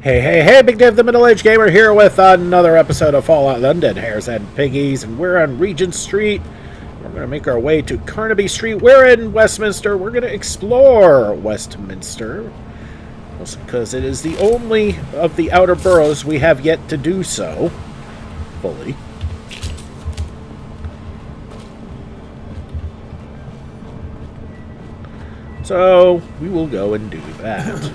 Hey, Big Dave the Middle-Aged Gamer here with another episode of Fallout London, Hares and Piggies, and we're on Regent Street. We're going to make our way to Carnaby Street. We're in Westminster. We're going to explore Westminster, because it is the only of the outer boroughs we have yet to do so fully. So, we will go and do that.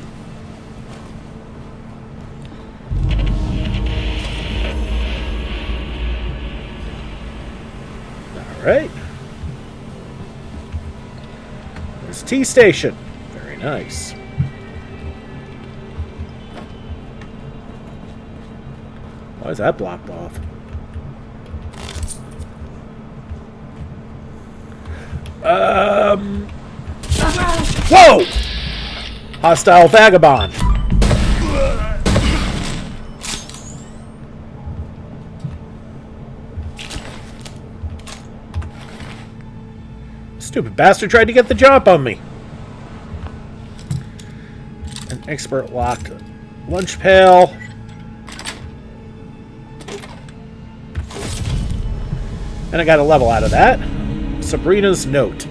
Alright. There's T Station. Very nice. Why is that blocked off? Whoa! Hostile vagabond. Stupid bastard tried to get the jump on me. An expert locked lunch pail. And I got a level out of that. Sabrina's note.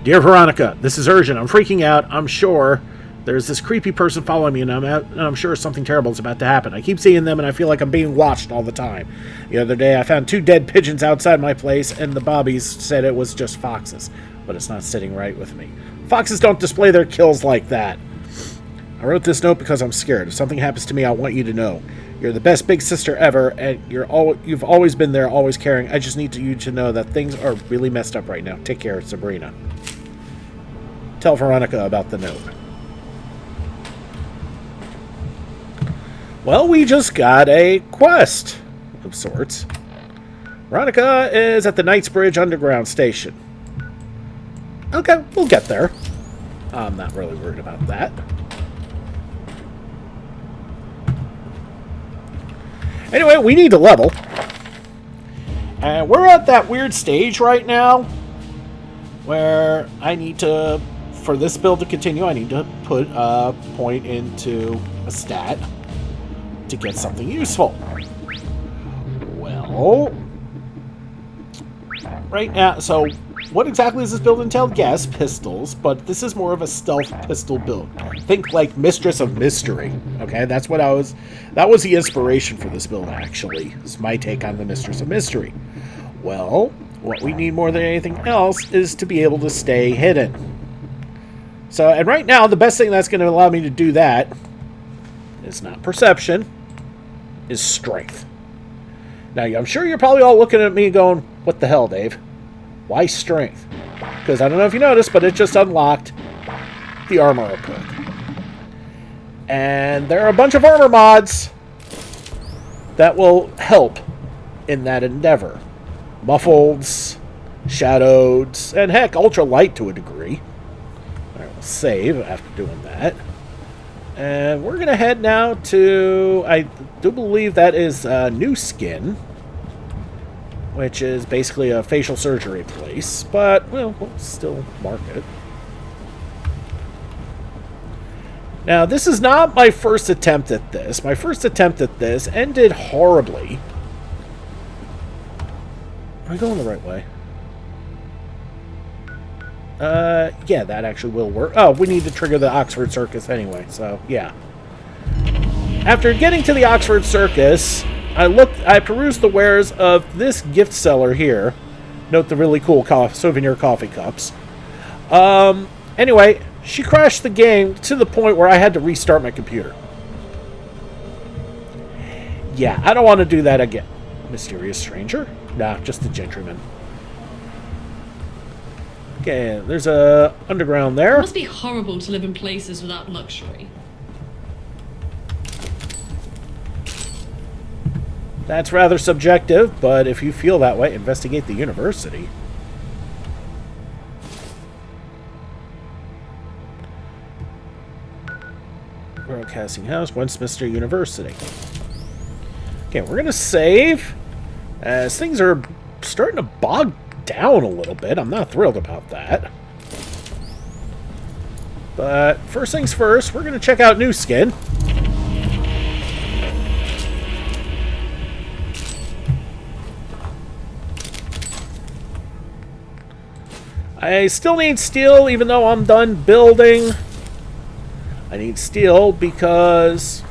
Dear Veronica, this is urgent. I'm freaking out. I'm sure there's this creepy person following me, and I'm sure something terrible is about to happen. I keep seeing them, and I feel like I'm being watched all the time. The other day, I found 2 dead pigeons outside my place, and the bobbies said it was just foxes. But it's not sitting right with me. Foxes don't display their kills like that. I wrote this note because I'm scared. If something happens to me, I want you to know. You're the best big sister ever, and you've always been there, always caring. I just need you to know that things are really messed up right now. Take care, Sabrina. Tell Veronica about the note. Well, we just got a quest of sorts. Veronica is at the Knightsbridge Underground Station. Okay, we'll get there. I'm not really worried about that. Anyway, we need to level. And we're at that weird stage right now where I need to, for this build to continue, I need to put a point into a stat to get something useful. Well, right now, so what exactly does this build entail? Gas pistols, but this is more of a stealth pistol build. Think like Mistress of Mystery. Okay, that was the inspiration for this build, actually. This is my take on the Mistress of Mystery. Well, what we need more than anything else is to be able to stay hidden. So, and right now, the best thing that's going to allow me to do that is not perception, is strength. Now, I'm sure you're probably all looking at me going, what the hell, Dave? Why strength? Because I don't know if you noticed, but it just unlocked the armor perk. And there are a bunch of armor mods that will help in that endeavor. Muffleds, shadowed, and heck, ultra light to a degree. Alright, we'll save after doing that. And we're going to head now to, I do believe that is New Skin, which is basically a facial surgery place, but, well, we'll still mark it. Now, this is not my first attempt at this. My first attempt at this ended horribly. Am I going the right way? Yeah, that actually will work. Oh, we need to trigger the Oxford Circus anyway, so, yeah. After getting to the Oxford Circus, I perused the wares of this gift seller here. Note the really cool souvenir coffee cups. Anyway, she crashed the game to the point where I had to restart my computer. Yeah, I don't want to do that again. Mysterious stranger? Nah, just a gentleman. Okay, there's a underground there. It must be horrible to live in places without luxury. That's rather subjective, but if you feel that way, investigate the university. Broadcasting House, Westminster University. Okay, we're going to save, as things are starting to bog down a little bit. I'm not thrilled about that. But first things first, we're going to check out New Skin. I still need steel, even though I'm done building. I need steel because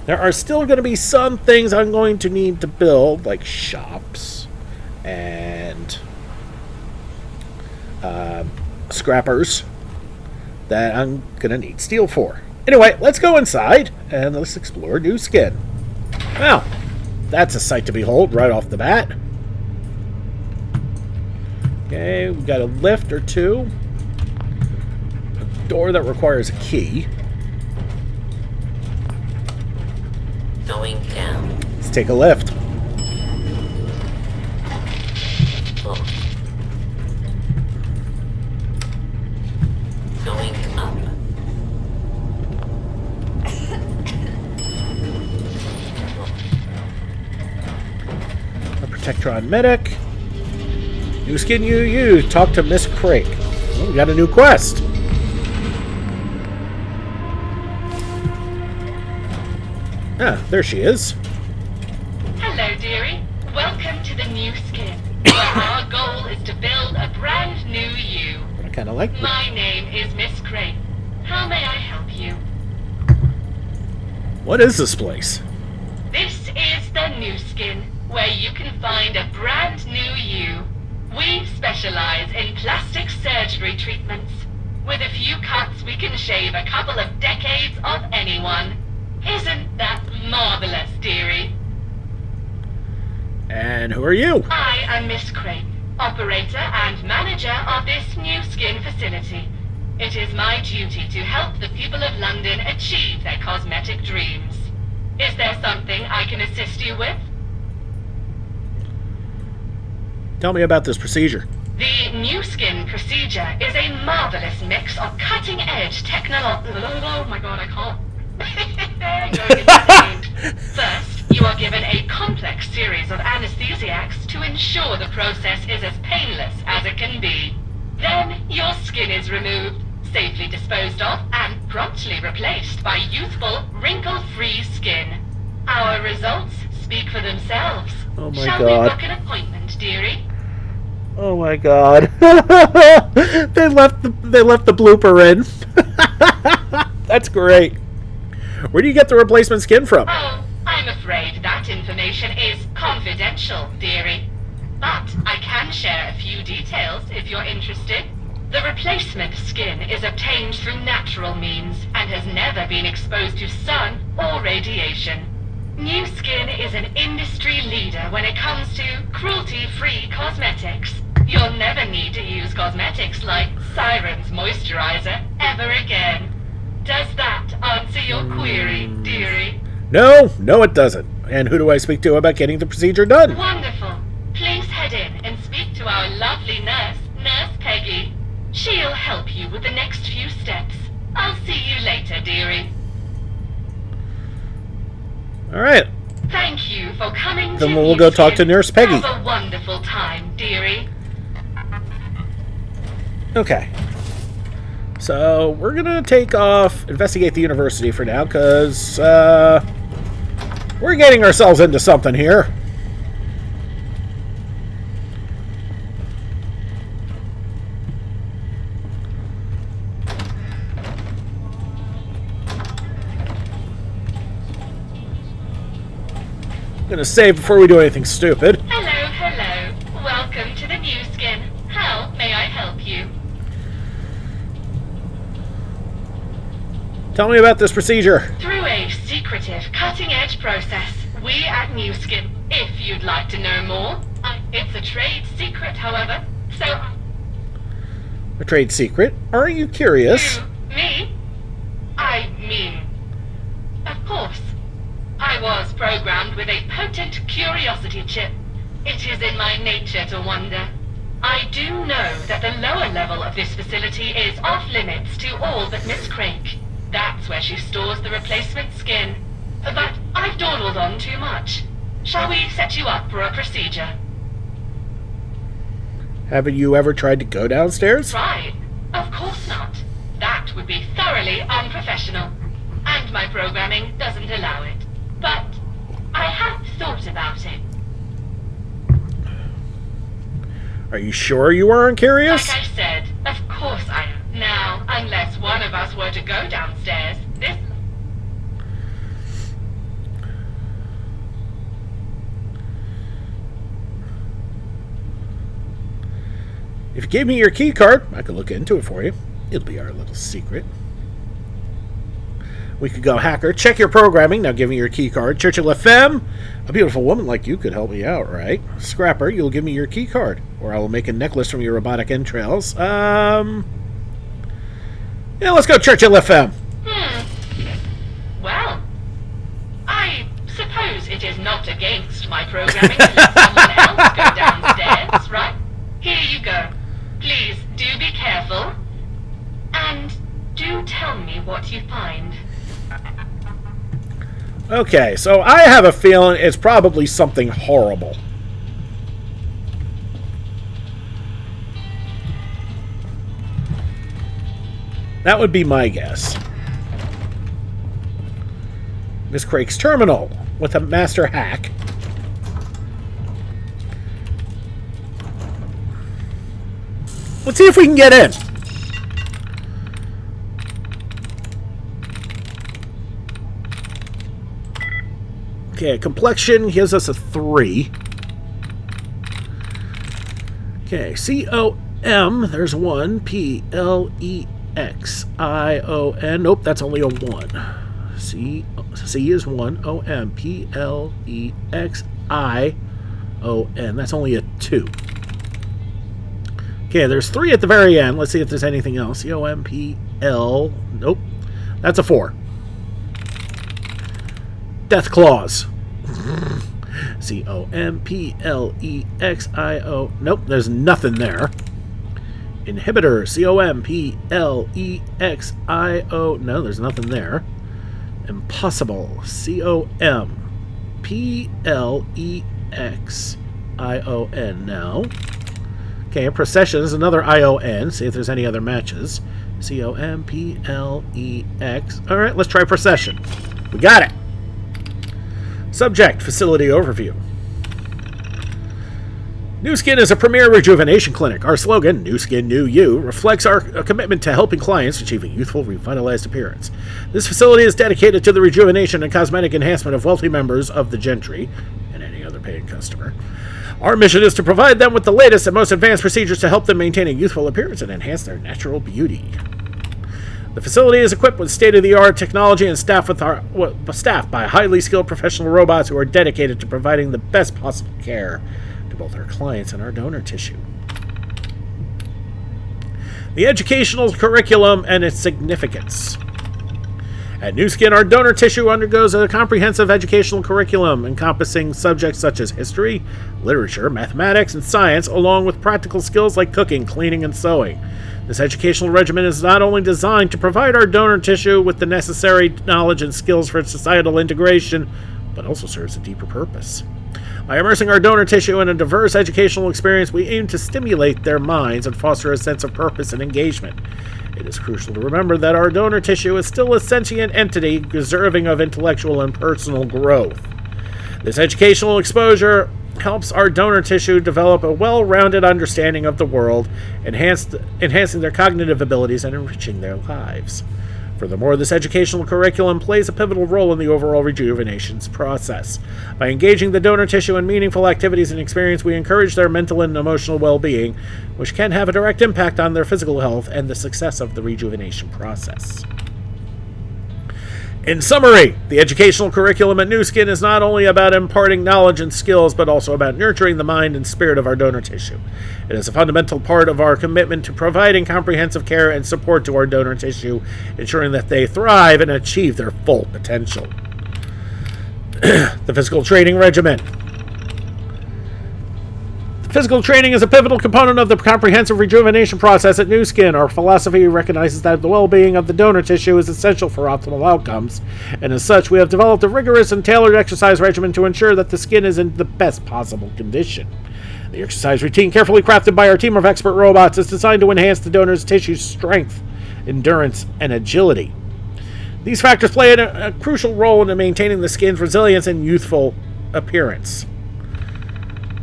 there are still going to be some things I'm going to need to build, like shops and scrappers that I'm going to need steel for. Anyway, let's go inside and let's explore New Skin. Well, that's a sight to behold right off the bat. Okay, we've got a lift or two. A door that requires a key. Going down. Let's take a lift. Oh. Going up. A Protectron medic. New Skin UU. Talk to Miss Craig. Oh, we got a new quest. Ah, there she is. Hello, dearie. Welcome to the New Skin, where our goal is to build a brand new you. I kind of like that. My name is Miss Craig. How may I help you? What is this place? This is the New Skin, where you can find a brand new you. We specialize in plastic surgery treatments. With a few cuts, we can shave a couple of decades of anyone. Isn't that marvelous, dearie? And who are you? I am Miss Craig, operator and manager of this New Skin facility. It is my duty to help the people of London achieve their cosmetic dreams. Is there something I can assist you with? Tell me about this procedure. The New Skin procedure is a marvelous mix of cutting-edge technology. Oh my god, I can't. Going insane. First, you are given a complex series of anesthesiacs to ensure the process is as painless as it can be. Then, your skin is removed, safely disposed of, and promptly replaced by youthful, wrinkle-free skin. Our results speak for themselves. Oh my Shall God. we book an appointment, dearie? Oh my god. they left the blooper in. That's great. Where do you get the replacement skin from? Oh, I'm afraid that information is confidential, dearie. But I can share a few details if you're interested. The replacement skin is obtained through natural means and has never been exposed to sun or radiation. New Skin is an industry leader when it comes to cruelty-free cosmetics. You'll never need to use cosmetics like Siren's moisturizer ever again. Does that answer your query, dearie? No, it doesn't. And who do I speak to about getting the procedure done? Wonderful. Please head in and speak to our lovely nurse, Nurse Peggy. She'll help you with the next few steps. I'll see you later, dearie. All right. Thank you for coming Then to we'll New go talk Skin. to Nurse Peggy. Have a wonderful time, dearie. Okay. So we're gonna take off, investigate the university for now, because we're getting ourselves into something here. I'm gonna save before we do anything stupid. Hello. Welcome to the New Skin. How may I help you? Tell me about this procedure. Through a secretive, cutting-edge process, we at New Skin, if you'd like to know more. It's a trade secret, however, so... A trade secret? Are you curious? You, me? I mean... Of course. I was programmed with a potent curiosity chip. It is in my nature to wonder. I do know that the lower level of this facility is off-limits to all but Miss Craig. That's where she stores the replacement skin. But I've dawdled on too much. Shall we set you up for a procedure? Haven't you ever tried to go downstairs? Tried? Of course not. That would be thoroughly unprofessional. And my programming doesn't allow it. But I have thought about it. Are you sure you weren't curious? Like I said, of course I am. Now, unless one of us were to go downstairs, this... If you gave me your key card, I could look into it for you. It'll be our little secret. We could go hacker, check your programming, now give me your key card. Churchill FM, a beautiful woman like you could help me out, right? Scrapper, you'll give me your key card, or I will make a necklace from your robotic entrails. Yeah, let's go Churchill FM. Well, I suppose it is not against my programming to let someone else go downstairs, right? Here you go. Please do be careful. And do tell me what you find. Okay, so I have a feeling it's probably something horrible. That would be my guess. Miss Craig's terminal with a master hack. Let's see if we can get in. Okay, complexion gives us a 3. Okay, C-O-M, there's 1. P-L-E-X-I-O-N. Nope, that's only a 1. C is 1. O-M. P-L-E-X-I-O-N. That's only a 2. Okay, there's 3 at the very end. Let's see if there's anything else. C-O-M-P-L. Nope. That's a 4. Death Claws. C-O-M-P-L-E-X-I-O. Nope, there's nothing there. Inhibitor. C-O-M-P-L-E-X-I-O. No, there's nothing there. Impossible. C-O-M-P-L-E-X-I-O-N. No. Okay, Procession is another I-O-N. See if there's any other matches. C-O-M-P-L-E-X. Alright, let's try Procession. We got it. Subject, facility overview. New Skin is a premier rejuvenation clinic. Our slogan, New Skin, New You, reflects our commitment to helping clients achieve a youthful, revitalized appearance. This facility is dedicated to the rejuvenation and cosmetic enhancement of wealthy members of the gentry and any other paying customer. Our mission is to provide them with the latest and most advanced procedures to help them maintain a youthful appearance and enhance their natural beauty. The facility is equipped with state-of-the-art technology and staffed by highly skilled professional robots who are dedicated to providing the best possible care to both our clients and our donor tissue. The educational curriculum and its significance. At New Skin, our donor tissue undergoes a comprehensive educational curriculum encompassing subjects such as history, literature, mathematics, and science, along with practical skills like cooking, cleaning, and sewing. This educational regimen is not only designed to provide our donor tissue with the necessary knowledge and skills for societal integration, but also serves a deeper purpose. By immersing our donor tissue in a diverse educational experience, we aim to stimulate their minds and foster a sense of purpose and engagement. It is crucial to remember that our donor tissue is still a sentient entity deserving of intellectual and personal growth. This educational exposure helps our donor tissue develop a well-rounded understanding of the world, enhancing their cognitive abilities and enriching their lives. Furthermore, this educational curriculum plays a pivotal role in the overall rejuvenation process. By engaging the donor tissue in meaningful activities and experience, we encourage their mental and emotional well-being, which can have a direct impact on their physical health and the success of the rejuvenation process. In summary, the educational curriculum at New Skin is not only about imparting knowledge and skills, but also about nurturing the mind and spirit of our donor tissue. It is a fundamental part of our commitment to providing comprehensive care and support to our donor tissue, ensuring that they thrive and achieve their full potential. The physical training regimen. Physical training is a pivotal component of the comprehensive rejuvenation process at New Skin. Our philosophy recognizes that the well-being of the donor tissue is essential for optimal outcomes, and as such, we have developed a rigorous and tailored exercise regimen to ensure that the skin is in the best possible condition. The exercise routine, carefully crafted by our team of expert robots, is designed to enhance the donor's tissue's strength, endurance, and agility. These factors play a crucial role in maintaining the skin's resilience and youthful appearance.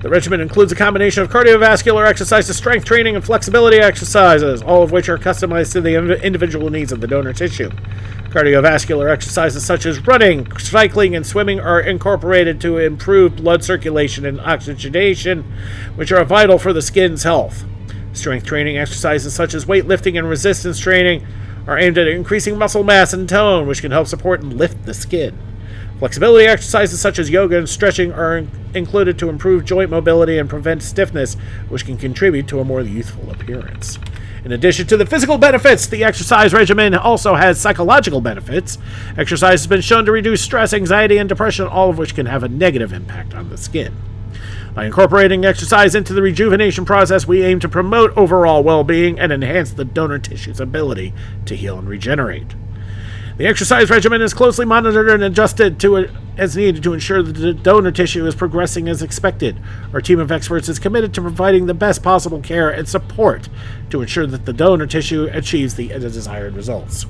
The regimen includes a combination of cardiovascular exercises, strength training, and flexibility exercises, all of which are customized to the individual needs of the donor tissue. Cardiovascular exercises such as running, cycling, and swimming are incorporated to improve blood circulation and oxygenation, which are vital for the skin's health. Strength training exercises such as weightlifting and resistance training are aimed at increasing muscle mass and tone, which can help support and lift the skin. Flexibility exercises such as yoga and stretching are included to improve joint mobility and prevent stiffness, which can contribute to a more youthful appearance. In addition to the physical benefits, the exercise regimen also has psychological benefits. Exercise has been shown to reduce stress, anxiety, and depression, all of which can have a negative impact on the skin. By incorporating exercise into the rejuvenation process, we aim to promote overall well-being and enhance the donor tissue's ability to heal and regenerate. The exercise regimen is closely monitored and adjusted as needed to ensure that the donor tissue is progressing as expected. Our team of experts is committed to providing the best possible care and support to ensure that the donor tissue achieves the desired results.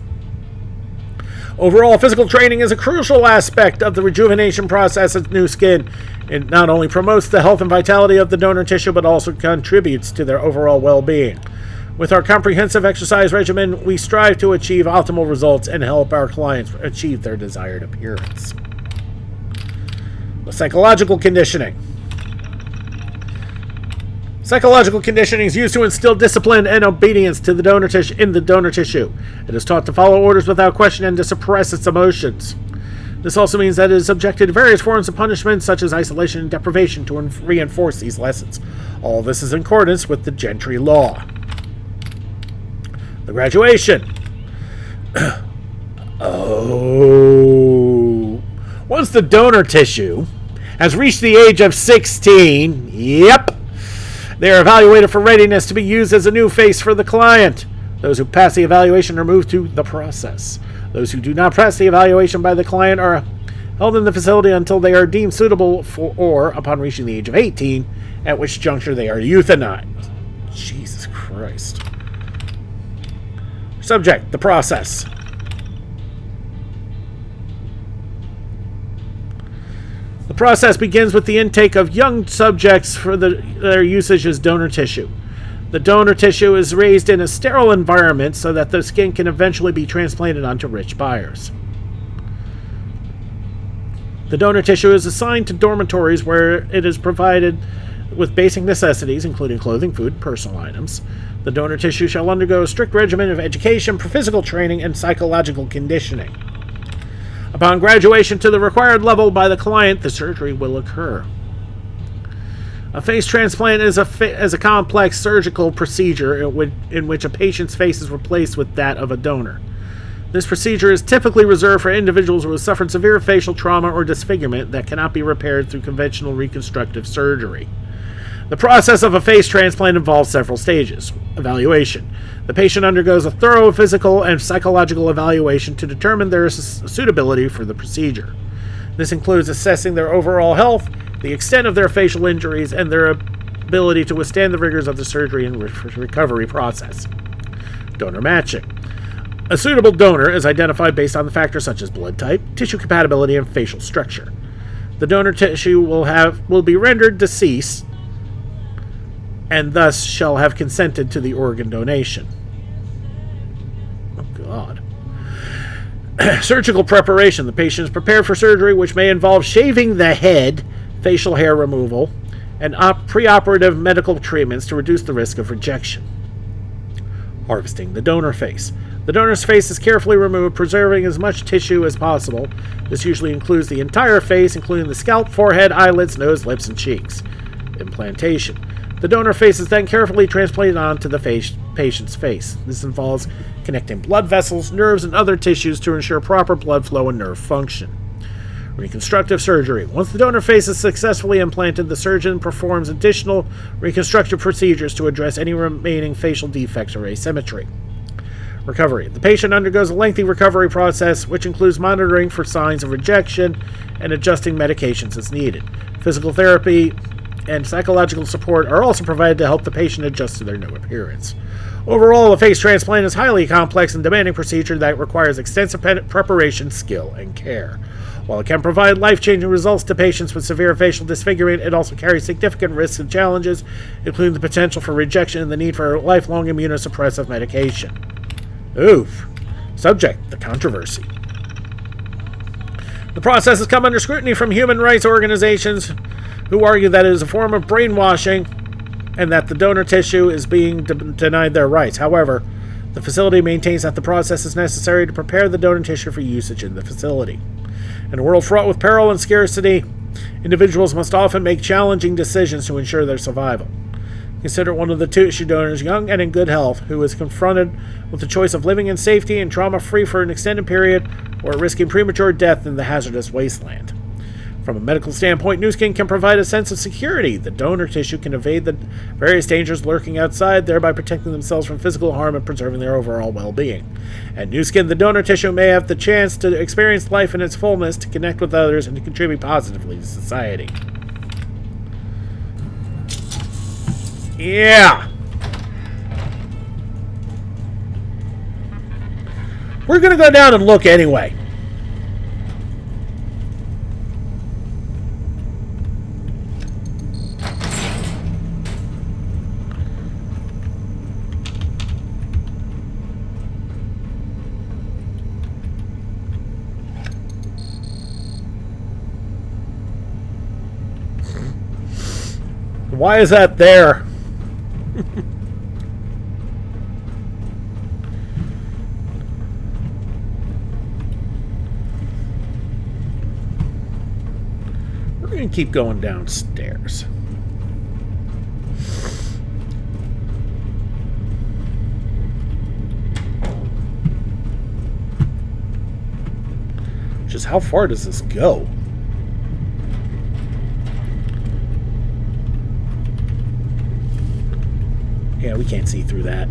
Overall, physical training is a crucial aspect of the rejuvenation process of new skin. It not only promotes the health and vitality of the donor tissue, but also contributes to their overall well-being. With our comprehensive exercise regimen, we strive to achieve optimal results and help our clients achieve their desired appearance. The psychological conditioning. Psychological conditioning is used to instill discipline and obedience to the donor in the donor tissue. It is taught to follow orders without question and to suppress its emotions. This also means that it is subjected to various forms of punishment, such as isolation and deprivation, to reinforce these lessons. All of this is in accordance with the Gentry Law. The graduation. Once the donor tissue has reached the age of 16, they are evaluated for readiness to be used as a new face for the client. Those who pass the evaluation are moved to the process. Those who do not pass the evaluation by the client are held in the facility until they are deemed suitable for, or upon reaching the age of 18, at which juncture they are euthanized. Jesus Christ. Subject, the process. The process begins with the intake of young subjects for their usage as donor tissue. The donor tissue is raised in a sterile environment so that the skin can eventually be transplanted onto rich buyers. The donor tissue is assigned to dormitories where it is provided with basic necessities, including clothing, food, and personal items. The donor tissue shall undergo a strict regimen of education, physical training, and psychological conditioning. Upon graduation to the required level by the client, the surgery will occur. A face transplant is a complex surgical procedure in which a patient's face is replaced with that of a donor. This procedure is typically reserved for individuals who have suffered severe facial trauma or disfigurement that cannot be repaired through conventional reconstructive surgery. The process of a face transplant involves several stages. Evaluation. The patient undergoes a thorough physical and psychological evaluation to determine their suitability for the procedure. This includes assessing their overall health, the extent of their facial injuries, and their ability to withstand the rigors of the surgery and recovery process. Donor matching. A suitable donor is identified based on the factors such as blood type, tissue compatibility, and facial structure. The donor tissue will be rendered deceased and thus shall have consented to the organ donation. Oh, God. Surgical preparation. The patient is prepared for surgery, which may involve shaving the head, facial hair removal, and preoperative medical treatments to reduce the risk of rejection. Harvesting the donor face. The donor's face is carefully removed, preserving as much tissue as possible. This usually includes the entire face, including the scalp, forehead, eyelids, nose, lips, and cheeks. Implantation. The donor face is then carefully transplanted onto the patient's face. This involves connecting blood vessels, nerves, and other tissues to ensure proper blood flow and nerve function. Reconstructive surgery. Once the donor face is successfully implanted, the surgeon performs additional reconstructive procedures to address any remaining facial defects or asymmetry. Recovery. The patient undergoes a lengthy recovery process, which includes monitoring for signs of rejection and adjusting medications as needed. Physical therapy and psychological support are also provided to help the patient adjust to their new appearance. Overall, a face transplant is a highly complex and demanding procedure that requires extensive preparation, skill, and care. While it can provide life-changing results to patients with severe facial disfigurement, it also carries significant risks and challenges, including the potential for rejection and the need for lifelong immunosuppressive medication. Oof. Subject: the controversy. The process has come under scrutiny from human rights organizations who argue that it is a form of brainwashing and that the donor tissue is being denied their rights. However, the facility maintains that the process is necessary to prepare the donor tissue for usage in the facility. In a world fraught with peril and scarcity, individuals must often make challenging decisions to ensure their survival. Consider one of the tissue donors, young and in good health, who is confronted with the choice of living in safety and trauma-free for an extended period or risking premature death in the hazardous wasteland. From a medical standpoint, new skin can provide a sense of security. The donor tissue can evade the various dangers lurking outside, thereby protecting themselves from physical harm and preserving their overall well-being. At new skin, the donor tissue may have the chance to experience life in its fullness, to connect with others, and to contribute positively to society. Yeah! We're gonna go down and look anyway. Why is that there? We're going to keep going downstairs. Just how far does this go? Yeah, we can't see through that.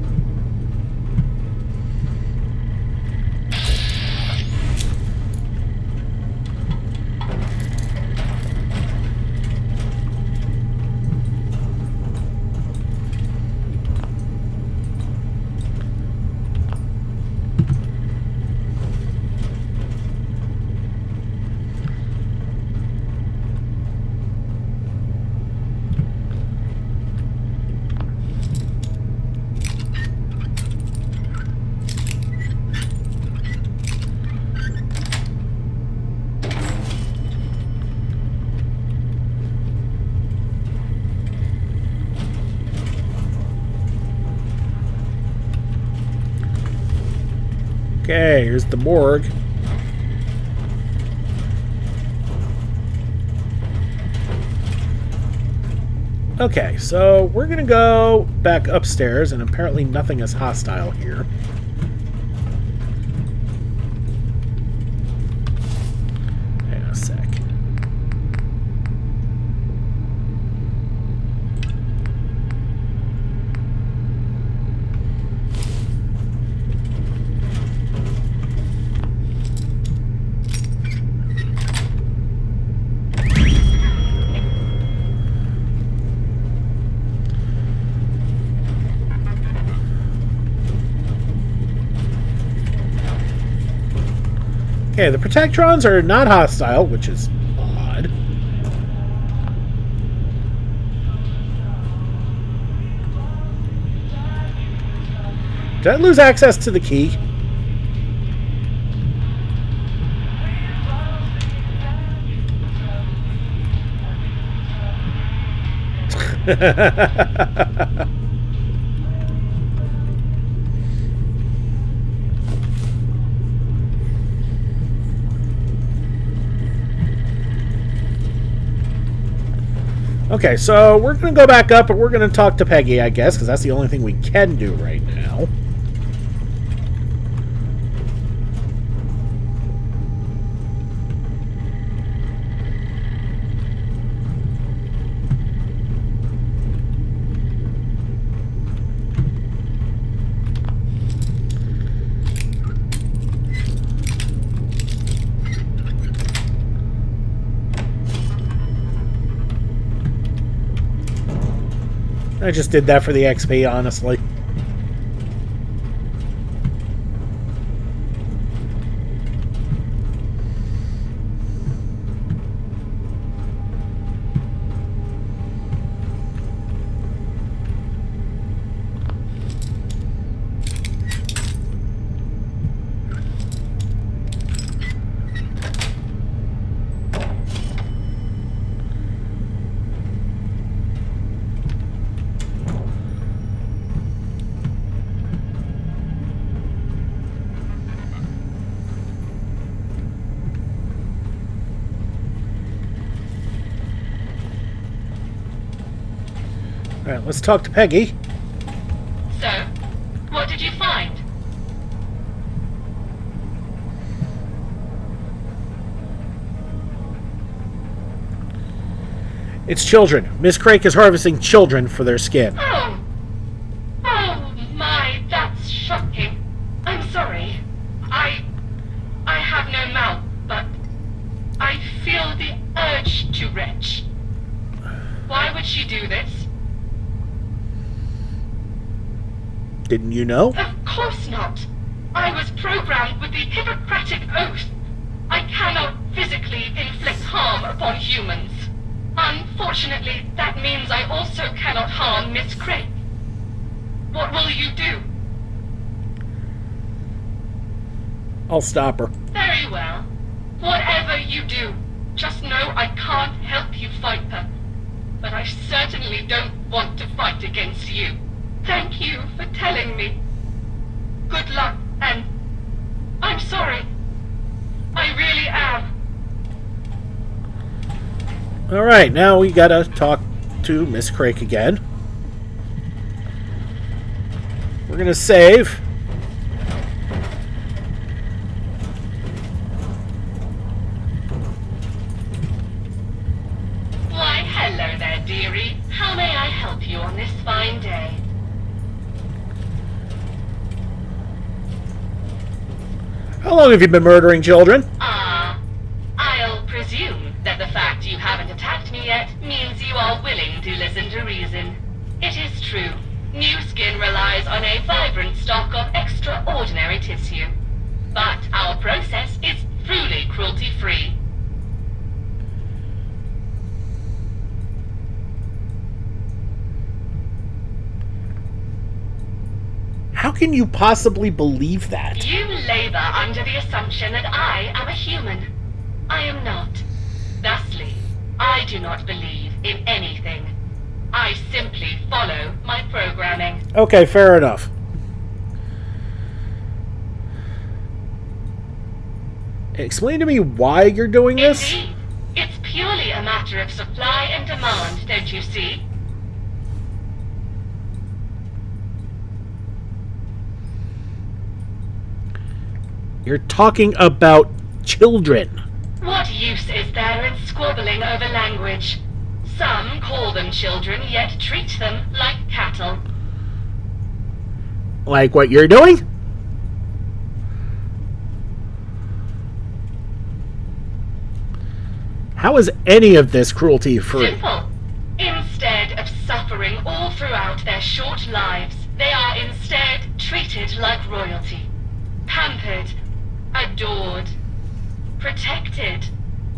Okay, here's the morgue. Okay, so we're gonna go back upstairs, and apparently nothing is hostile here. Hang on a sec. Okay, the Protectrons are not hostile, which is odd. Did I lose access to the key? Okay, so we're going to go back up and we're going to talk to Peggy, I guess, because that's the only thing we can do right now. I just did that for the XP, honestly. Alright, let's talk to Peggy. So, what did you find? It's children. Miss Crake is harvesting children for their skin. Oh! Oh my, that's shocking. I'm sorry. I have no mouth, but I feel the urge to retch. Why would she do this? Didn't you know? Of course not. I was programmed with the Hippocratic Oath. I cannot physically inflict harm upon humans. Unfortunately, that means I also cannot harm Miss Crake. What will you do? I'll stop her. Very well. Whatever you do, just know I can't help you fight her. But I certainly don't want to fight against you. Thank you for telling me. Good luck, and I'm sorry. I really am. Alright, now we gotta talk to Miss Crake again. We're gonna save. Why, hello there, dearie. How may I help you on this fine day? How long have you been murdering children? I'll presume that the fact you haven't attacked me yet means you are willing to listen to reason. It is true. New skin relies on a vibrant stock of extraordinary tissue. But our process is truly cruelty-free. How can you possibly believe that? You labor under the assumption that I am a human. I am not. Thusly, I do not believe in anything. I simply follow my programming. Okay, fair enough. Explain to me why you're doing this? Indeed. It's purely a matter of supply and demand, don't you see? You're talking about children. What use is there in squabbling over language? Some call them children, yet treat them like cattle. Like what you're doing? How is any of this cruelty-free? Simple. Instead of suffering all throughout their short lives, they are instead treated like royalty. Pampered, adored, protected,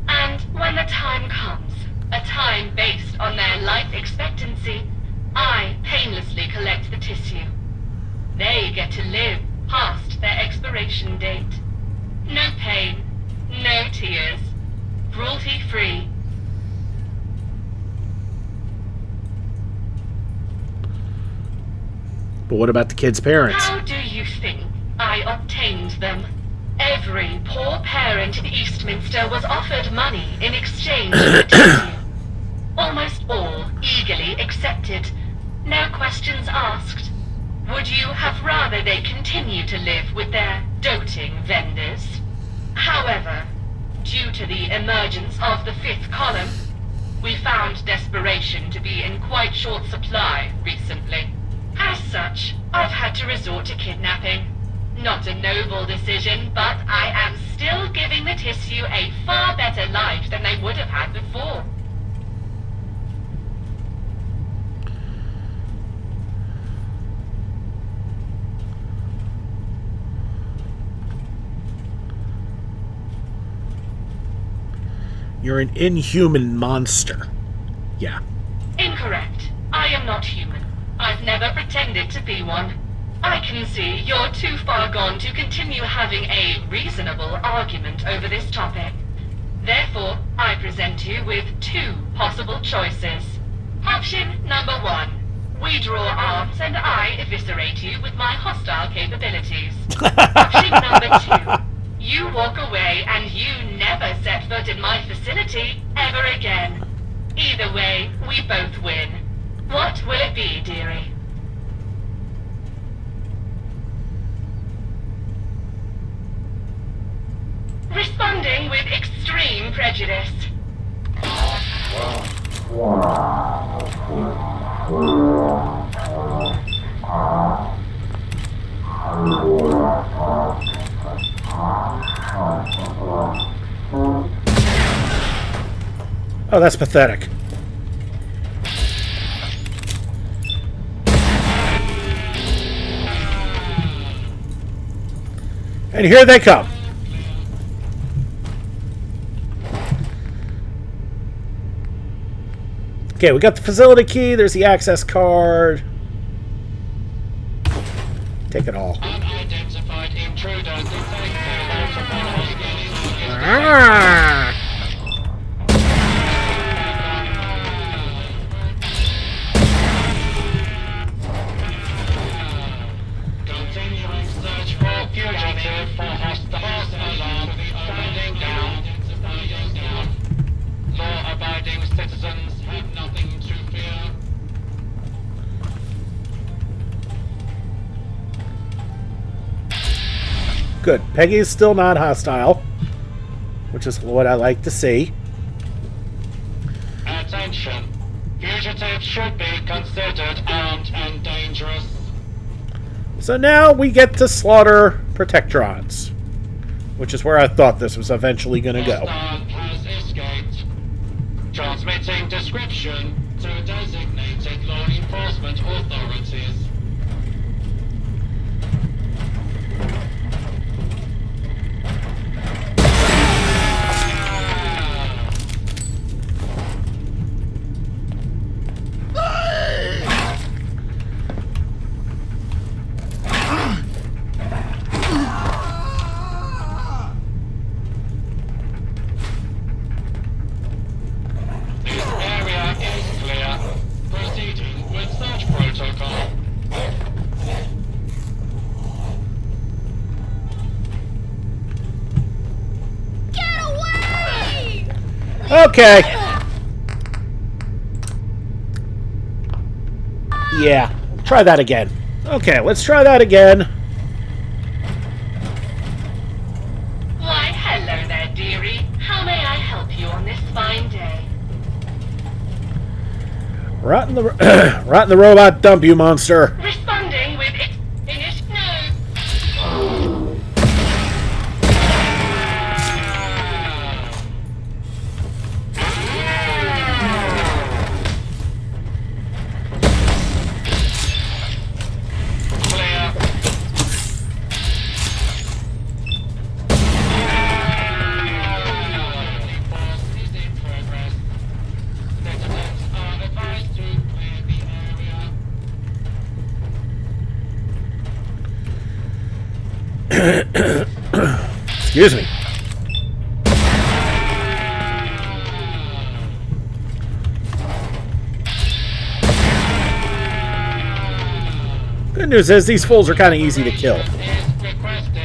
and when the time comes, a time based on their life expectancy, I painlessly collect the tissue. They get to live past their expiration date. No pain, no tears, cruelty-free. But what about the kids' parents? How do you think I obtained them? Every poor parent in Eastminster was offered money in exchange for the tissue. Almost all eagerly accepted. No questions asked. Would you have rather they continue to live with their doting vendors? However, due to the emergence of the fifth column, we found desperation to be in quite short supply recently. As such, I've had to resort to kidnapping. Not a noble decision, but I am still giving the tissue a far better life than they would have had before. You're an inhuman monster. Yeah. Incorrect. I am not human. I've never pretended to be one. I can see you're too far gone to continue having a reasonable argument over this topic. Therefore, I present you with two possible choices. Option number one. We draw arms and I eviscerate you with my hostile capabilities. Option number two. You walk away and you never set foot in my facility ever again. Either way, we both win. What will it be, dearie? Responding with extreme prejudice. Oh, that's pathetic. And here they come. Okay, we got the facility key. There's the access card. Take it all. Unidentified intruder detected. Ah! Continuing search for fugitive for hostile alarm. Standing down. Law-abiding citizens have nothing to fear. Good. Peggy is still not hostile, which is what I like to see. Attention. Fugitives should be considered armed and dangerous. So now we get to slaughter Protectrons, which is where I thought this was eventually going to go. Hostile has escaped. Transmitting description to designated law enforcement authorities. This area is clear. Proceeding with search protocol. Okay. Yeah, try that again. Okay, let's try that again. Why, hello there, dearie. How may I help you on this fine day? Rot in the robot dump, you monster. Responding with no. Clear. Force is in progress. Citizens are advised to clear the area. Excuse me. Good news is these fools are kind of easy to kill. Is requested.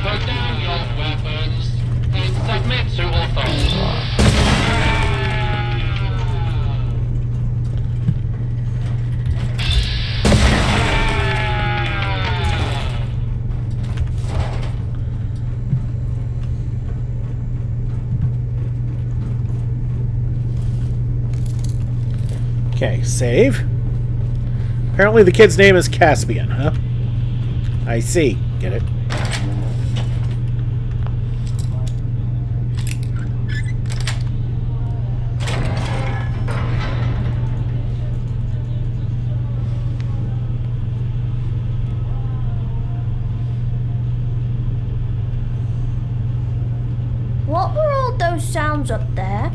Put down your weapons and submit to authority. Okay, save. Apparently the kid's name is Caspian, huh? I see. Get it? What were all those sounds up there?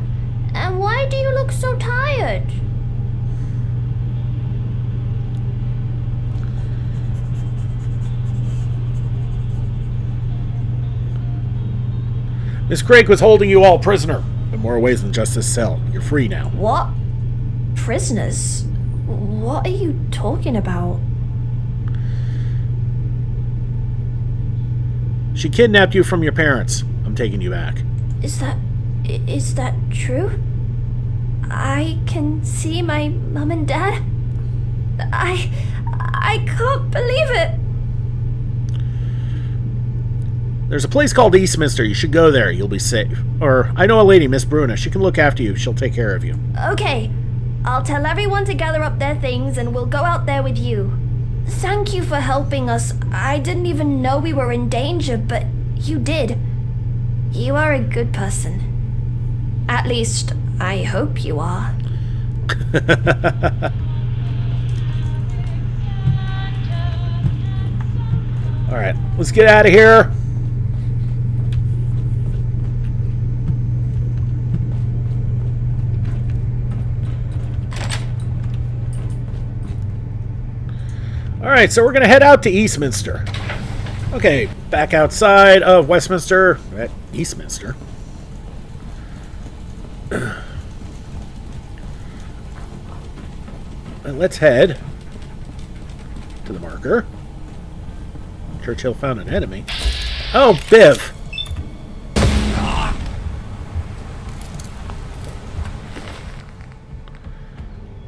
And why do you look so tired? Miss Craig was holding you all prisoner. In more ways than just this cell. You're free now. What? Prisoners? What are you talking about? She kidnapped you from your parents. I'm taking you back. Is that true? I can see my mom and dad? I can't believe it. There's a place called Eastminster. You should go there. You'll be safe. Or, I know a lady, Miss Bruna. She can look after you. She'll take care of you. Okay. I'll tell everyone to gather up their things and we'll go out there with you. Thank you for helping us. I didn't even know we were in danger, but you did. You are a good person. At least, I hope you are. Alright, let's get out of here. Alright, so we're going to head out to Eastminster. Okay, back outside of Westminster, at Eastminster. And let's head to the marker. Churchill found an enemy. Oh, Biv!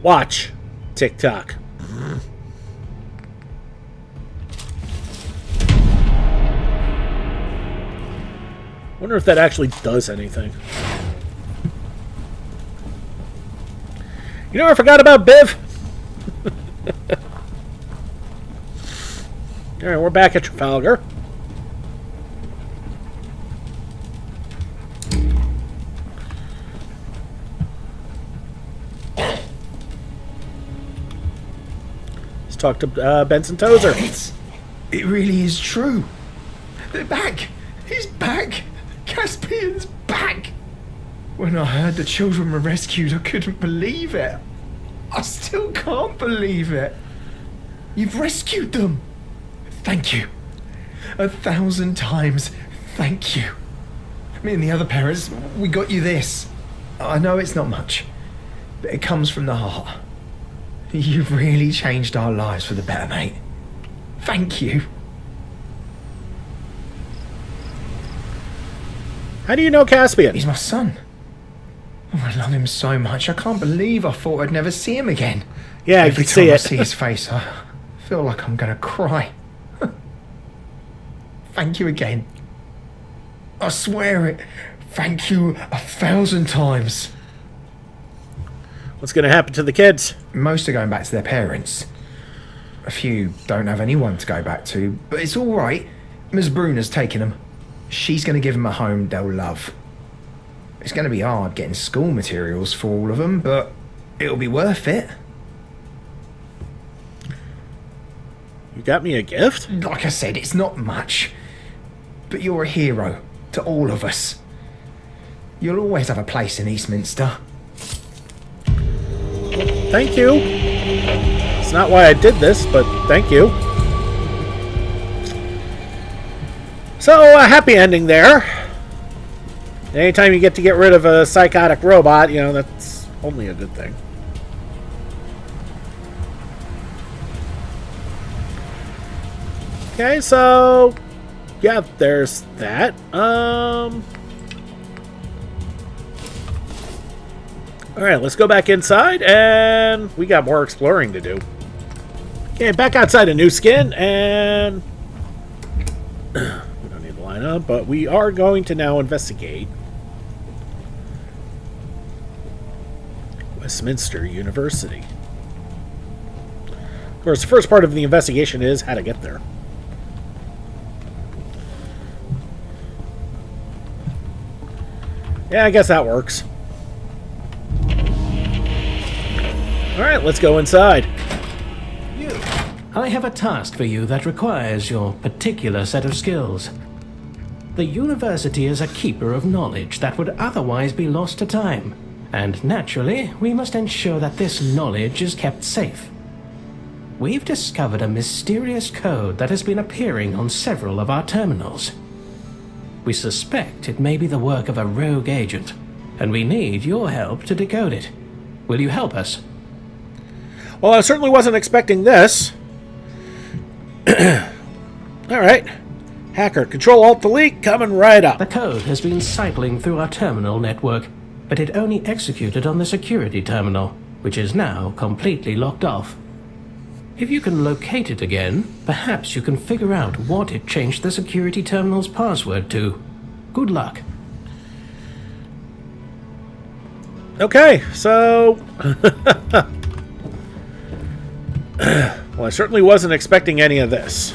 Watch. Tick-tock. Wonder if that actually does anything. You know what I forgot about Biv? Alright, we're back at Trafalgar. Let's talk to Benson Tozer. It really is true. They're back. He's back. Caspian's back. When I heard the children were rescued, I couldn't believe it. I still can't believe it. You've rescued them. Thank you. 1,000 times thank you. Me and the other parents, we got you this. I know it's not much, but it comes from the heart. You've really changed our lives for the better, mate. Thank you. How do you know Caspian? He's my son. Oh, I love him so much. I can't believe I thought I'd never see him again. Yeah, I Every can see time I it. see his face, I feel like I'm gonna cry. Thank you again. I swear it. Thank you 1,000 times. What's going to happen to the kids? Most are going back to their parents. A few don't have anyone to go back to, but it's all right. Ms. Bruner's taking them. She's going to give them a home they'll love. It's going to be hard getting school materials for all of them, but it'll be worth it. You got me a gift? Like I said, it's not much. But you're a hero to all of us. You'll always have a place in Eastminster. Thank you. It's not why I did this, but thank you. So, a happy ending there. Anytime you get to get rid of a psychotic robot, you know, that's only a good thing. Okay, so yeah, there's that. Alright, let's go back inside, and we got more exploring to do. Okay, back outside of New Skin, and we don't need to line up, but we are going to now investigate Westminster University. Of course, the first part of the investigation is how to get there. Yeah, I guess that works. Alright, let's go inside. I have a task for you that requires your particular set of skills. The university is a keeper of knowledge that would otherwise be lost to time, and naturally, we must ensure that this knowledge is kept safe. We've discovered a mysterious code that has been appearing on several of our terminals. We suspect it may be the work of a rogue agent, and we need your help to decode it. Will you help us? Well, I certainly wasn't expecting this. Alright. Hacker, Control-Alt-Delete, coming right up. The code has been cycling through our terminal network, but it only executed on the security terminal, which is now completely locked off. If you can locate it again, perhaps you can figure out what it changed the security terminal's password to. Good luck. Okay, so... well, I certainly wasn't expecting any of this.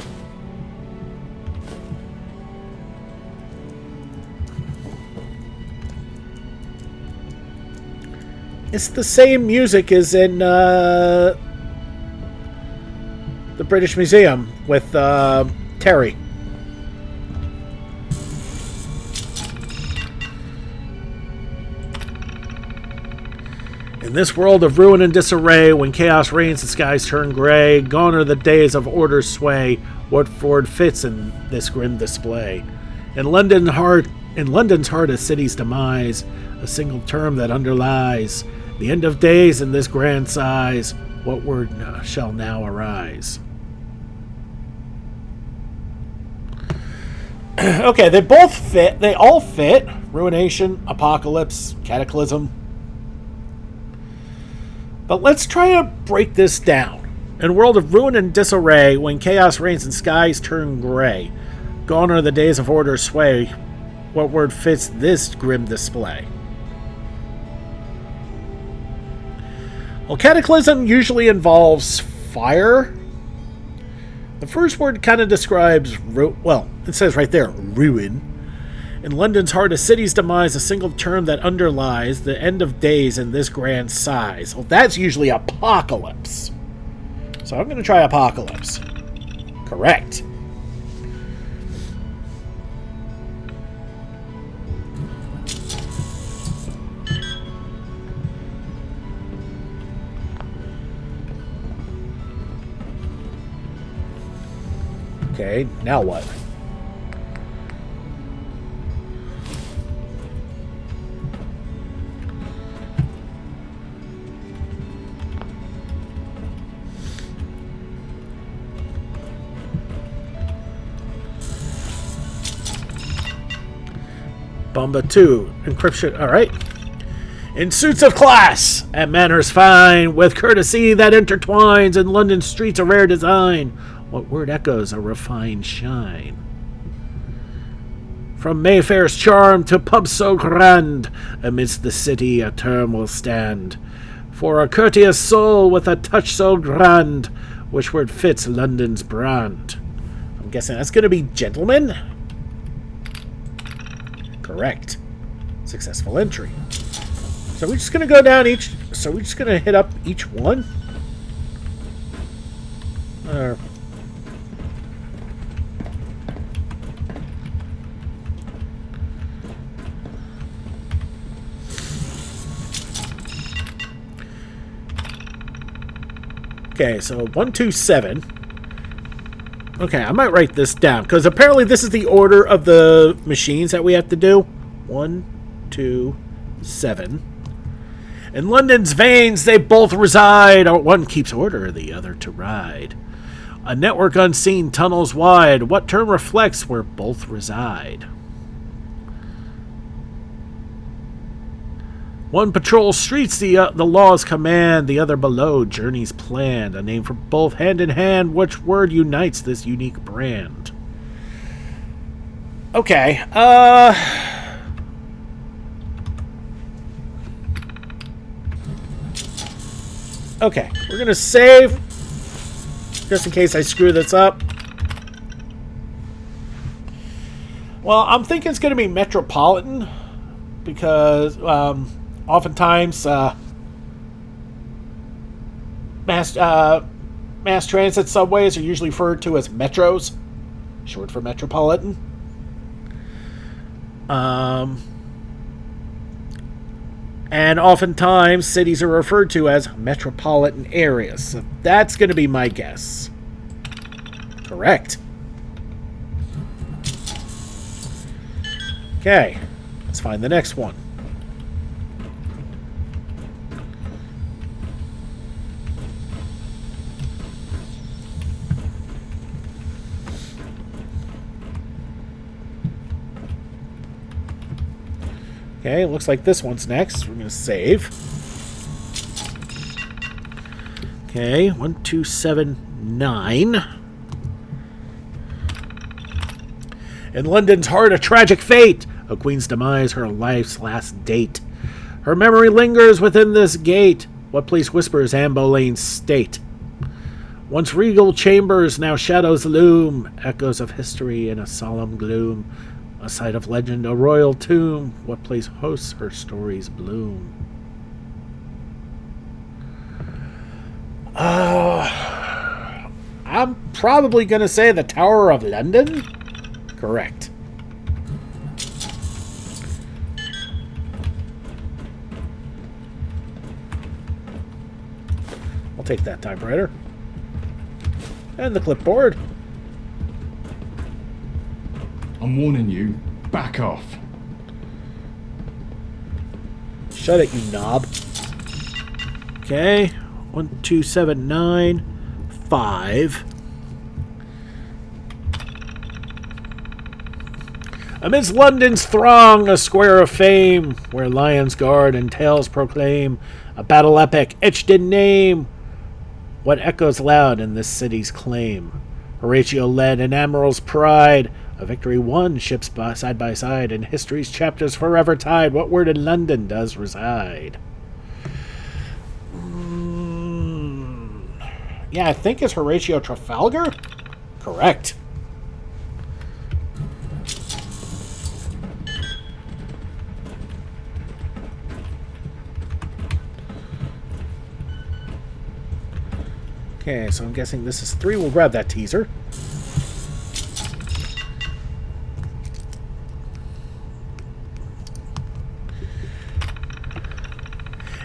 It's the same music as in the British Museum with Terry. In this world of ruin and disarray, when chaos reigns and skies turn gray, gone are the days of order's sway. What Ford fits in this grim display? In London's heart, a city's demise, a single term that underlies the end of days in this grand size. What word shall now arise? Okay, they both fit. They all fit. Ruination, apocalypse, cataclysm. But let's try to break this down. In a world of ruin and disarray, when chaos reigns and skies turn gray, gone are the days of order's sway. What word fits this grim display? Well, cataclysm usually involves fire. The first word kind of describes, well, it says right there, ruin. In London's heart, a city's demise, a single term that underlies the end of days in this grand size. Well, that's usually apocalypse. So I'm going to try apocalypse. Correct. Okay, now what? Bomba 2, encryption, alright. In suits of class, and manners fine, with courtesy that intertwines in London streets a rare design. What word echoes a refined shine? From Mayfair's charm to pubs so grand, amidst the city a term will stand. For a courteous soul with a touch so grand, which word fits London's brand? I'm guessing that's going to be gentleman? Correct. Successful entry. So we're just going to go down each... So we're just going to hit up each one? Okay, so 127. Okay, I might write this down, because apparently this is the order of the machines that we have to do. 1, 2, 7. In London's veins they both reside, or one keeps order, the other to ride. A network unseen, tunnels wide, what term reflects where both reside? One patrols streets, the law's command, the other below, journeys planned. A name for both, hand in hand, which word unites this unique brand? Okay, okay, we're gonna save, just in case I screw this up. Well, I'm thinking it's gonna be Metropolitan, because, oftentimes, mass transit subways are usually referred to as metros, short for Metropolitan. And oftentimes, cities are referred to as metropolitan areas. So that's going to be my guess. Correct. Okay, let's find the next one. Okay, looks like this one's next. We're going to save. Okay, 1279. In London's heart, a tragic fate. A queen's demise, her life's last date. Her memory lingers within this gate. What place whispers Anne Boleyn's state? Once regal chambers, now shadows loom. Echoes of history in a solemn gloom. A site of legend, a royal tomb. What place hosts her story's bloom? I'm probably going to say the Tower of London. Correct. I'll take that typewriter. And the clipboard. I'm warning you, back off. Shut it, you knob. Okay. 1279. 5. Amidst London's throng, a square of fame, where lions guard and tales proclaim a battle epic etched in name. What echoes loud in this city's claim? Horatio led an admiral's pride, a victory won, ships side by side, and history's chapters forever tied. What word in London does reside? Yeah, I think it's Horatio Trafalgar? Correct. Okay, so I'm guessing this is 3. We'll grab that teaser.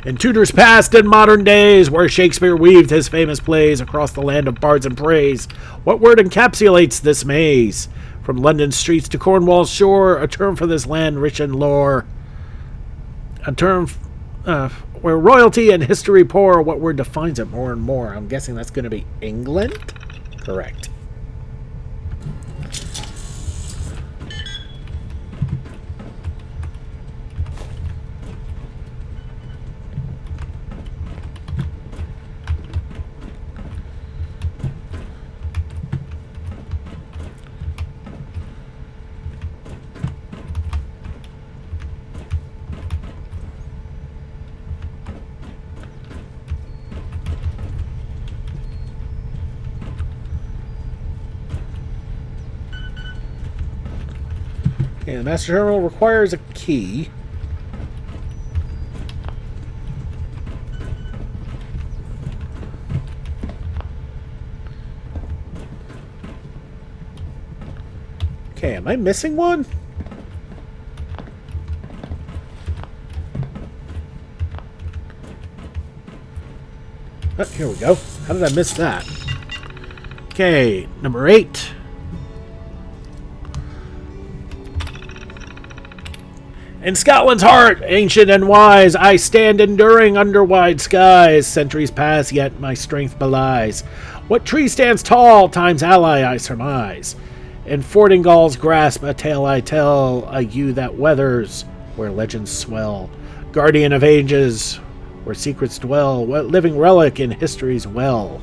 In Tudor's past and modern days, where Shakespeare weaved his famous plays across the land of bards and praise, what word encapsulates this maze? From London streets to Cornwall's shore, a term for this land rich in lore. A term where royalty and history pour. What word defines it more and more? I'm guessing that's going to be England? Correct. Okay, the master terminal requires a key. Okay, am I missing one? Oh, here we go. How did I miss that? Okay, number 8. In Scotland's heart, ancient and wise, I stand enduring under wide skies. Centuries pass, yet my strength belies. What tree stands tall, time's ally, I surmise. In Fordingall's grasp, a tale I tell, a yew that weathers, where legends swell. Guardian of ages, where secrets dwell, what living relic in history's well.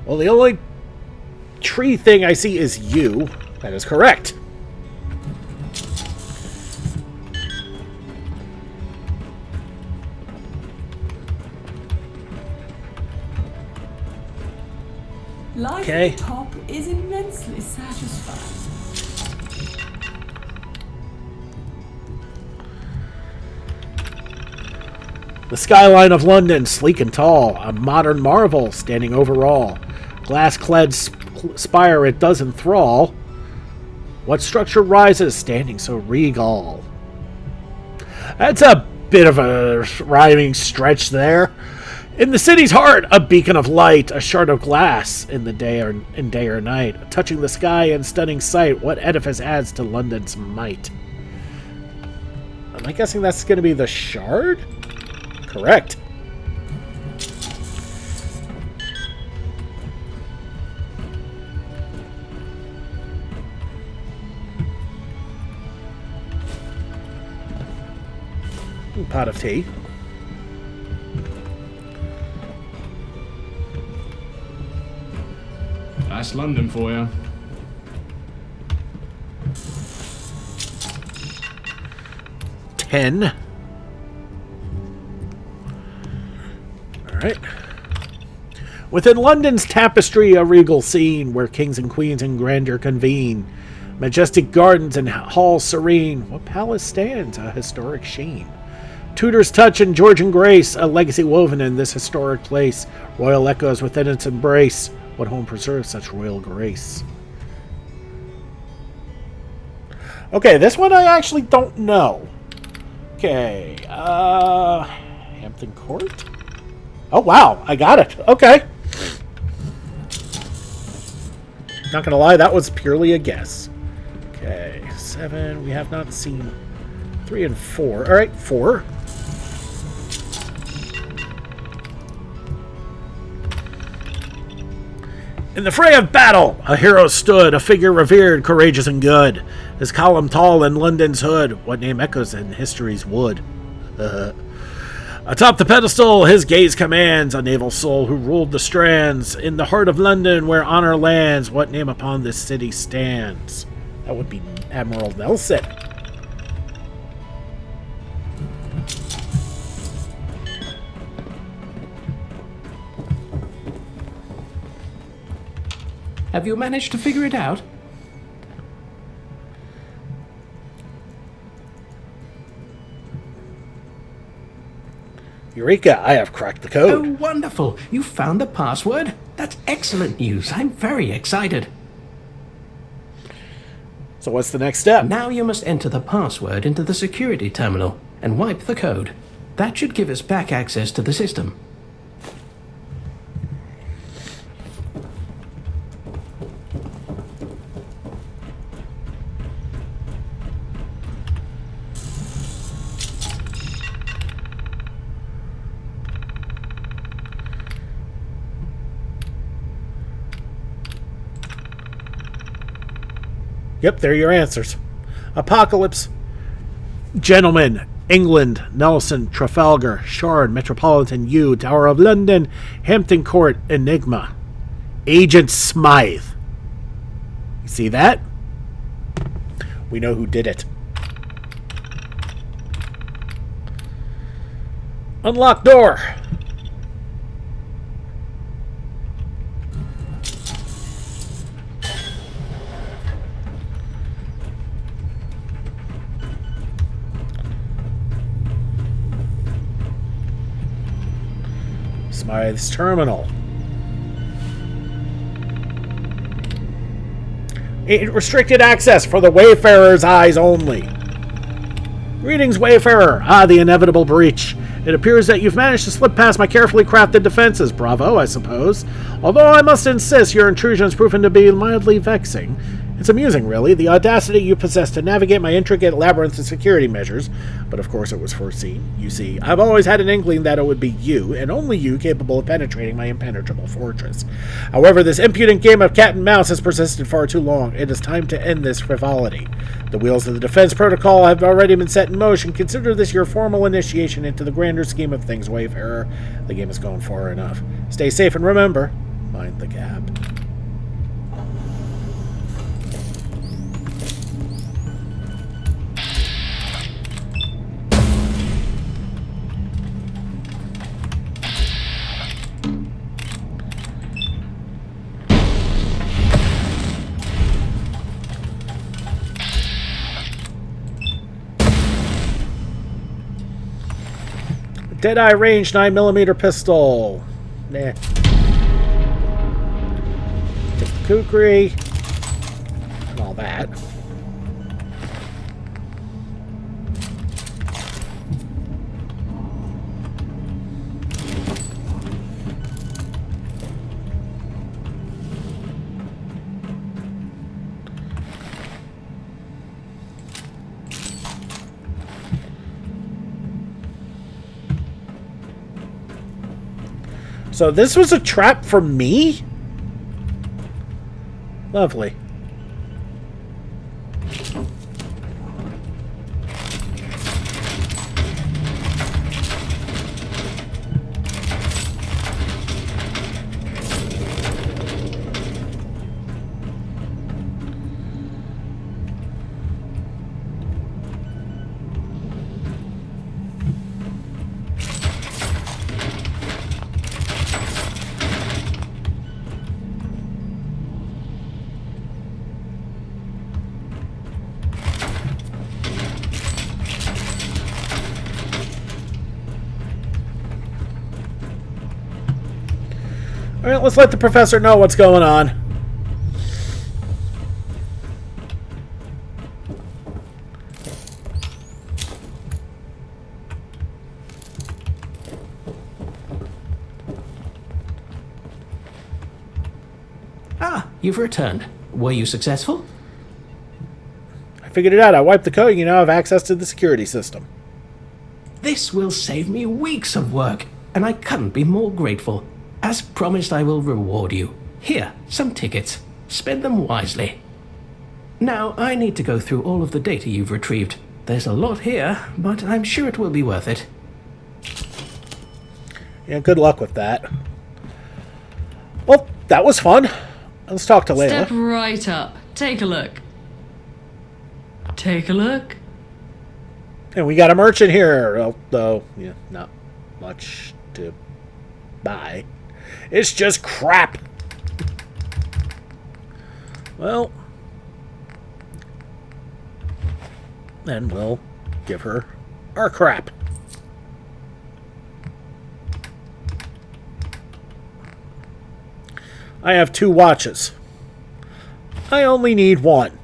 Well, the only tree thing I see is yew. That is correct. Life Okay. at the top is immensely satisfying. The skyline of London, sleek and tall, a modern marvel standing over all. Glass-clad spire it does enthrall. What structure rises, standing so regal? That's a bit of a rhyming stretch there. In the city's heart, a beacon of light, a shard of glass in day or night, touching the sky in stunning sight. What edifice adds to London's might? Am I guessing that's going to be the shard? Correct. Pot of tea. That's London for you. $10. All right. Within London's tapestry, a regal scene where kings and queens in grandeur convene. Majestic gardens and halls serene. What palace stands? A historic sheen. Tudor's touch and Georgian grace, a legacy woven in this historic place. Royal echoes within its embrace. What home preserves such royal grace? Okay, this one I actually don't know. Okay, Hampton Court? Oh, wow, I got it. Okay. Not gonna lie, that was purely a guess. Okay, 7, we have not seen 3 and 4. All right, 4. In the fray of battle, a hero stood, a figure revered, courageous and good. His column tall in London's hood, what name echoes in history's wood? Atop the pedestal, his gaze commands, a naval soul who ruled the strands. In the heart of London, where honor lands, what name upon this city stands? That would be Admiral Nelson. Have you managed to figure it out? Eureka, I have cracked the code. Oh, wonderful. You found the password? That's excellent news. I'm very excited. So what's the next step? Now you must enter the password into the security terminal and wipe the code. That should give us back access to the system. Yep, there are your answers. Apocalypse, Gentleman, England, Nelson, Trafalgar, Shard, Metropolitan, U, Tower of London, Hampton Court, Enigma, Agent Smythe. You see that? We know who did it. Unlock door. Smythe's terminal. Restricted access for the Wayfarer's eyes only. Greetings, Wayfarer. Ah, the inevitable breach. It appears that you've managed to slip past my carefully crafted defenses. Bravo, I suppose. Although I must insist your intrusion has proven to be mildly vexing. It's amusing, really, the audacity you possess to navigate my intricate labyrinth of security measures. But of course it was foreseen. You see, I've always had an inkling that it would be you, and only you, capable of penetrating my impenetrable fortress. However, this impudent game of cat and mouse has persisted far too long. It is time to end this frivolity. The wheels of the defense protocol have already been set in motion. Consider this your formal initiation into the grander scheme of things, Wayfarer. The game has gone far enough. Stay safe and remember, mind the gap. Deadeye range 9mm pistol. Nah. Take the kukri. And all that. So this was a trap for me? Lovely. Alright, let's let the professor know what's going on. Ah, you've returned. Were you successful? I figured it out. I wiped the code and you now have access to the security system. This will save me weeks of work, and I couldn't be more grateful. As promised, I will reward you. Here, some tickets. Spend them wisely. Now, I need to go through all of the data you've retrieved. There's a lot here, but I'm sure it will be worth it. Yeah, good luck with that. Well, that was fun. Let's talk to Layla. Step right up. Take a look. Take a look. And we got a merchant here, although, yeah, not much to buy. It's just crap. Well, then we'll give her our crap. I have 2 watches. I only need 1.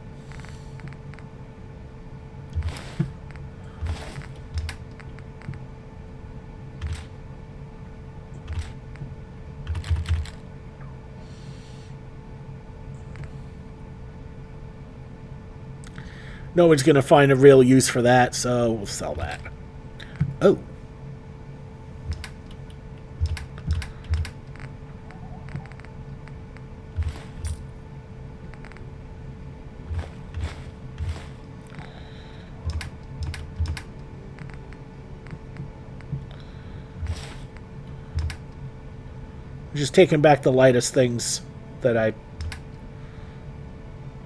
No one's going to find a real use for that, so we'll sell that. Oh. Just taking back the lightest things that I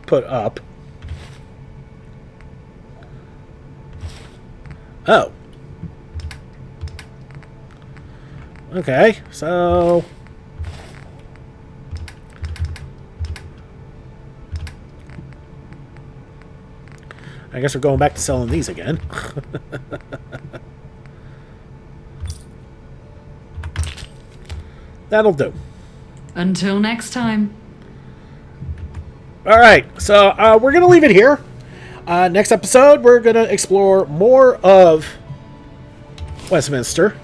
put up. Oh. Okay, so... I guess we're going back to selling these again. That'll do. Until next time. Alright, so we're going to leave it here. Next episode, we're going to explore more of Westminster.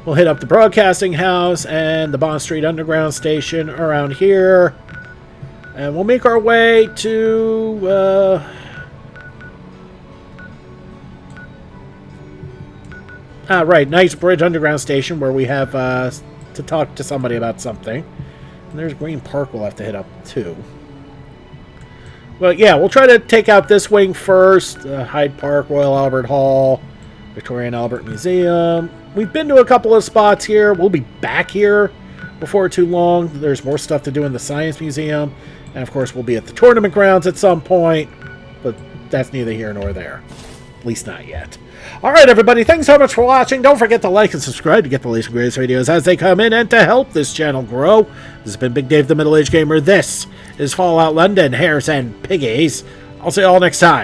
We'll hit up the Broadcasting House and the Bond Street Underground Station around here. And we'll make our way to... right, Knightsbridge Underground Station, where we have to talk to somebody about something. And there's Green Park we'll have to hit up, too. But yeah, we'll try to take out this wing first. Hyde Park, Royal Albert Hall, Victoria and Albert Museum. We've been to a couple of spots here. We'll be back here before too long. There's more stuff to do in the Science Museum. And of course, we'll be at the tournament grounds at some point. But that's neither here nor there. At least not yet. Alright everybody, thanks so much for watching. Don't forget to like and subscribe to get the latest and greatest videos as they come in and to help this channel grow. This has been Big Dave the Middle-Aged Gamer. This is Fallout London, Hares, and Piggies. I'll see you all next time.